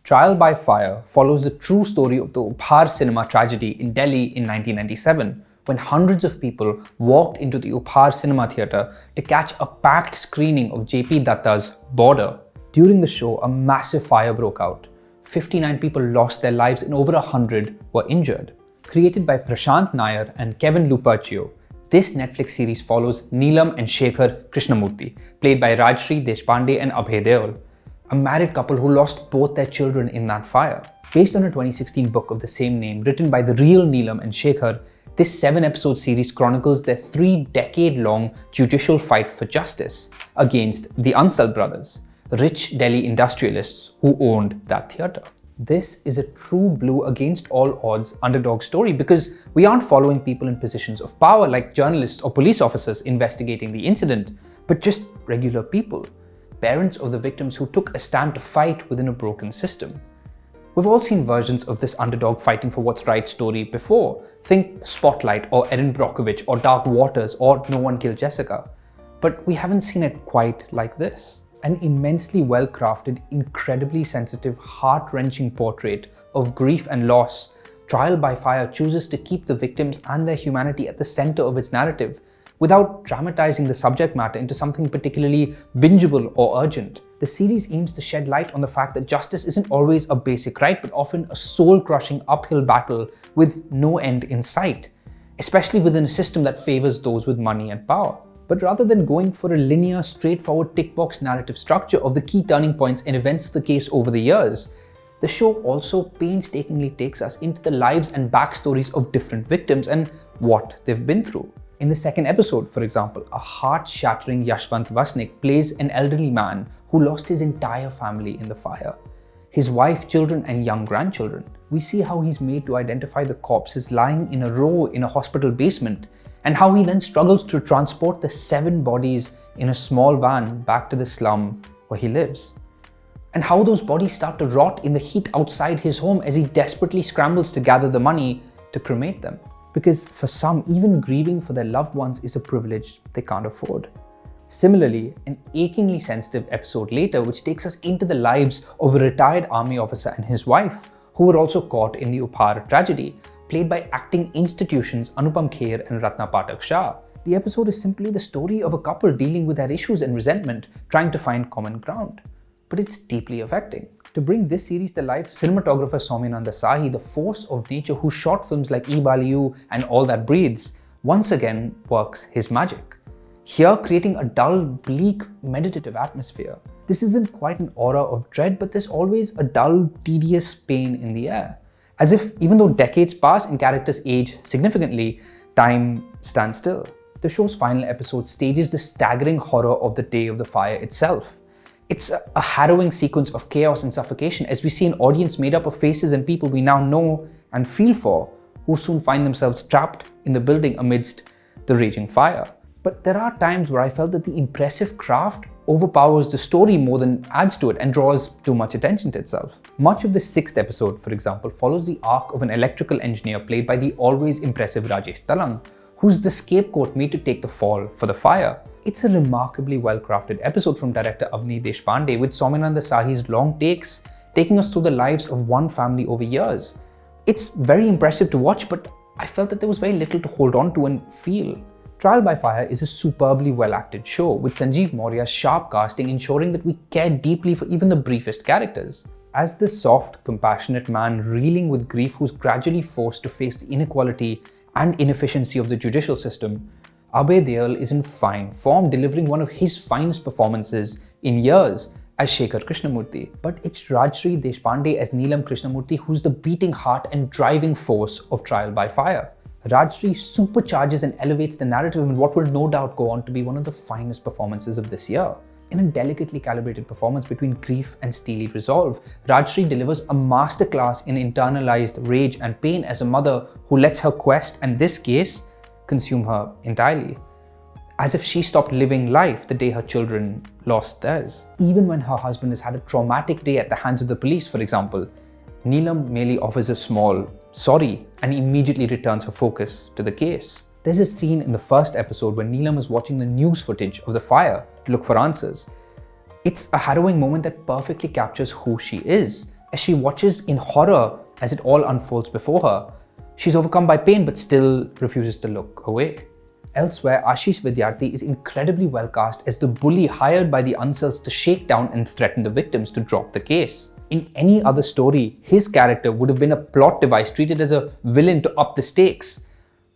Trial by Fire follows the true story of the Uphaar Cinema tragedy in Delhi in 1997, when hundreds of people walked into the Uphaar Cinema theatre to catch a packed screening of J.P. Datta's Border. During the show, a massive fire broke out. 59 people lost their lives and over 100 were injured. Created by Prashant, Nair and Kevin Luperchio, this Netflix series follows Neelam and Shekhar Krishnamoorthy, played by Rajshri, Deshpande and Abhay Deol, a married couple who lost both their children in that fire. Based on a 2016 book of the same name written by the real Neelam and Shekhar, this 7-episode series chronicles their 3-decade-long judicial fight for justice against the Ansal brothers, rich Delhi industrialists who owned that theatre. This is a true blue against all odds underdog story because we aren't following people in positions of power like journalists or police officers investigating the incident, but just regular people, parents of the victims who took a stand to fight within a broken system. We've all seen versions of this underdog fighting for what's right story before. Think Spotlight or Erin Brockovich or Dark Waters or No One Killed Jessica. But we haven't seen it quite like this. An immensely well-crafted, incredibly sensitive, heart-wrenching portrait of grief and loss, Trial by Fire chooses to keep the victims and their humanity at the center of its narrative, without dramatizing the subject matter into something particularly bingeable or urgent. The series aims to shed light on the fact that justice isn't always a basic right, but often a soul-crushing uphill battle with no end in sight, especially within a system that favors those with money and power. But rather than going for a linear, straightforward tick-box narrative structure of the key turning points and events of the case over the years, the show also painstakingly takes us into the lives and backstories of different victims and what they've been through. In the second episode, for example, a heart-shattering Yashwant Vasnik plays an elderly man who lost his entire family in the fire. His wife, children and young grandchildren. We see how he's made to identify the corpses lying in a row in a hospital basement, and how he then struggles to transport the 7 bodies in a small van back to the slum where he lives. And how those bodies start to rot in the heat outside his home as he desperately scrambles to gather the money to cremate them. Because for some, even grieving for their loved ones is a privilege they can't afford. Similarly, an achingly sensitive episode later, which takes us into the lives of a retired army officer and his wife, who were also caught in the Uphaar tragedy, played by acting institutions Anupam Kher and Ratna Pathak Shah. The episode is simply the story of a couple dealing with their issues and resentment, trying to find common ground. But it's deeply affecting. To bring this series to life, cinematographer Soumyananda Sahi, the force of nature who shot films like Ibaliu and All That Breathes, once again works his magic. Here creating a dull, bleak, meditative atmosphere. This isn't quite an aura of dread, but there's always a dull, tedious pain in the air. As if even though decades pass and characters age significantly, time stands still. The show's final episode stages the staggering horror of the day of the fire itself. It's a harrowing sequence of chaos and suffocation as we see an audience made up of faces and people we now know and feel for, who soon find themselves trapped in the building amidst the raging fire. But there are times where I felt that the impressive craft overpowers the story more than adds to it and draws too much attention to itself. Much of the 6th episode, for example, follows the arc of an electrical engineer played by the always impressive Rajesh Talang, who's the scapegoat made to take the fall for the fire. It's a remarkably well-crafted episode from director Avni Deshpande, with Soumyananda Sahi's long takes taking us through the lives of one family over years. It's very impressive to watch, but I felt that there was very little to hold on to and feel. Trial by Fire is a superbly well-acted show, with Sanjeev Maurya's sharp casting ensuring that we care deeply for even the briefest characters. As the soft, compassionate man reeling with grief who's gradually forced to face the inequality and inefficiency of the judicial system, Abhay Deol is in fine form, delivering one of his finest performances in years as Shekhar Krishnamoorthy. But it's Rajshri Deshpande as Neelam Krishnamurthy who's the beating heart and driving force of Trial by Fire. Rajshri supercharges and elevates the narrative in what will no doubt go on to be one of the finest performances of this year. In a delicately calibrated performance between grief and steely resolve, Rajshri delivers a masterclass in internalized rage and pain as a mother who lets her quest, and this case, consume her entirely. As if she stopped living life the day her children lost theirs. Even when her husband has had a traumatic day at the hands of the police, for example, Neelam merely offers a small sorry and immediately returns her focus to the case. There's a scene in the first episode where Neelam is watching the news footage of the fire to look for answers. It's a harrowing moment that perfectly captures who she is, as she watches in horror as it all unfolds before her. She's overcome by pain but still refuses to look away. Elsewhere, Ashish Vidyarthi is incredibly well cast as the bully hired by the Ansals to shake down and threaten the victims to drop the case. In any other story, his character would have been a plot device treated as a villain to up the stakes.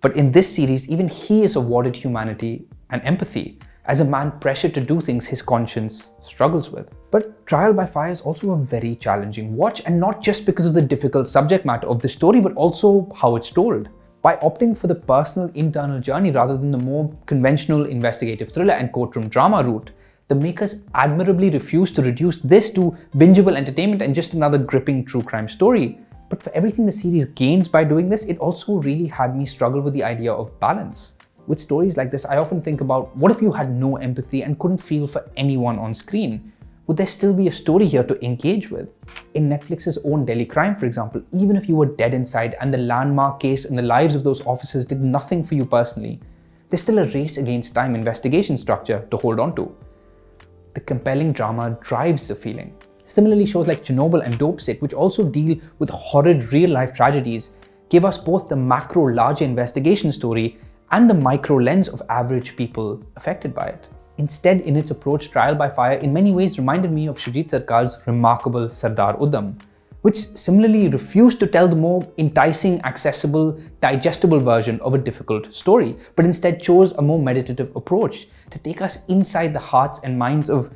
But in this series, even he is awarded humanity and empathy as a man pressured to do things his conscience struggles with. But Trial by Fire is also a very challenging watch, and not just because of the difficult subject matter of the story, but also how it's told. By opting for the personal internal journey rather than the more conventional investigative thriller and courtroom drama route, the makers admirably refuse to reduce this to bingeable entertainment and just another gripping true crime story. But for everything the series gains by doing this, it also really had me struggle with the idea of balance. With stories like this, I often think about, what if you had no empathy and couldn't feel for anyone on screen? Would there still be a story here to engage with? In Netflix's own Delhi Crime, for example, even if you were dead inside and the landmark case and the lives of those officers did nothing for you personally, there's still a race against time investigation structure to hold on to. The compelling drama drives the feeling. Similarly, shows like Chernobyl and Dopesick, which also deal with horrid real-life tragedies, give us both the macro larger investigation story and the micro lens of average people affected by it. Instead, in its approach, Trial by Fire in many ways reminded me of Shoojit Sarkar's remarkable Sardar Udham, which similarly refused to tell the more enticing, accessible, digestible version of a difficult story, but instead chose a more meditative approach to take us inside the hearts and minds of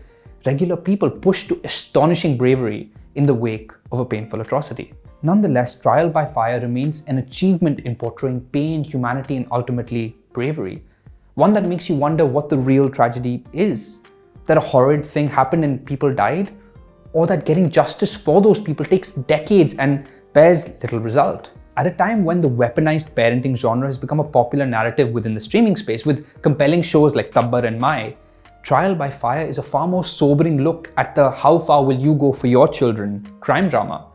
regular people pushed to astonishing bravery in the wake of a painful atrocity. Nonetheless, Trial by Fire remains an achievement in portraying pain, humanity, and ultimately bravery. One that makes you wonder what the real tragedy is. That a horrid thing happened and people died? Or that getting justice for those people takes decades and bears little result? At a time when the weaponized parenting genre has become a popular narrative within the streaming space with compelling shows like Tabbar and Mai, Trial by Fire is a far more sobering look at the how far will you go for your children crime drama.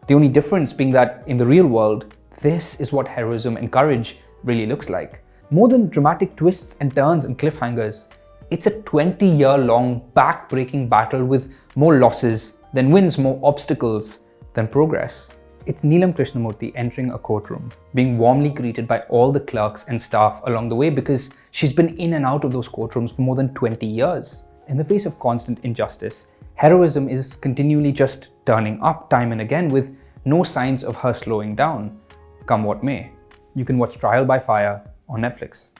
The only difference being that in the real world, this is what heroism and courage really looks like. More than dramatic twists and turns and cliffhangers, it's a 20-year-long back-breaking battle with more losses than wins, more obstacles than progress. It's Neelam Krishnamurthy entering a courtroom, being warmly greeted by all the clerks and staff along the way because she's been in and out of those courtrooms for more than 20 years. In the face of constant injustice, heroism is continually just turning up time and again with no signs of her slowing down, come what may. You can watch Trial by Fire on Netflix.